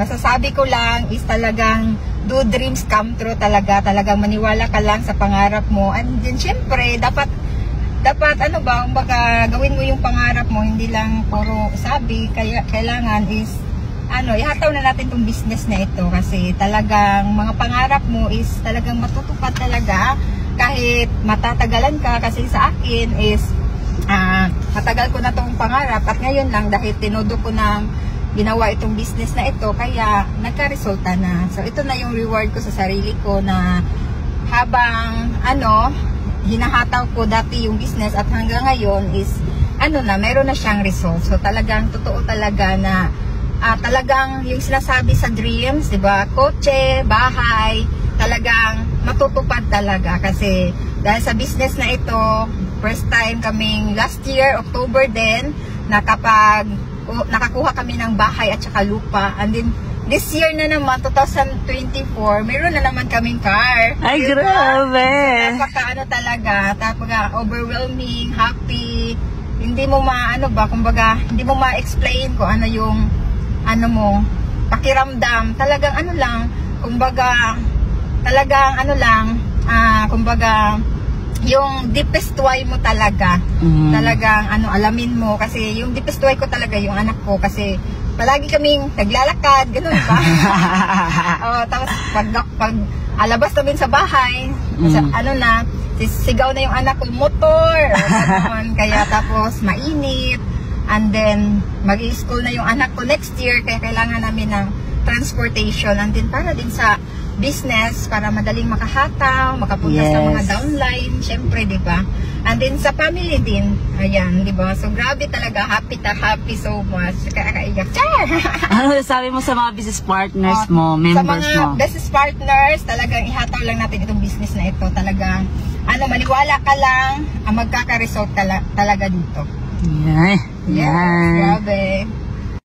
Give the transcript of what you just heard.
masasabi ko lang is talagang do dreams come true talaga. Talagang maniwala ka lang sa pangarap mo. And then syempre, dapat ano ba, kumbaga gawin mo yung pangarap mo, hindi lang puro sabi. Kaya kailangan is ihataw na natin tong business na ito kasi talagang mga pangarap mo is talagang matutupad talaga kahit matatagalan ka. Kasi sa akin is matagal ko na tong pangarap at ngayon lang dahil tinodo ko na ginawa itong business na ito kaya nagka-resulta na. So ito na yung reward ko sa sarili ko na habang hinahataw ko dati yung business at hanggang ngayon is meron na siyang result. So talagang totoo talaga na talagang yung sinasabi sa dreams, 'di ba? Kotse, bahay, talagang matutupad talaga kasi dahil sa business na ito, first time kaming last year, October din, nakakuha kami ng bahay at saka lupa. And then this year na naman, 2024, meron na naman kaming car. Ay, grabe! Napaka talaga, overwhelming, happy. Hindi mo kumbaga, hindi mo ma-explain kung ano yung pakiramdam. Talagang kumbaga, kumbaga, yung deepest why mo talaga. Talagang, alamin mo. Kasi yung deepest why ko talaga, yung anak ko. Kasi, palagi kaming naglalakad, ganun ba? Tapos, pag alabas namin sa bahay, sigaw na yung anak ko, motor! Kaya tapos, mainit. And then, mag-i-school na yung anak ko next year, kaya kailangan namin ng transportation. And then, para din sa business, para madaling makahataw, makapunta sa mga downline, syempre, di ba? And then, sa family din, ayan, di ba? So, grabe talaga, happy so much. Kakaiyak. Char! Ano sabi mo sa mga business partners mo, members mo? Sa mga business partners, talagang ihataw lang natin itong business na ito. Talagang, maniwala ka lang, magkaka-result talaga dito. Yes, grabe.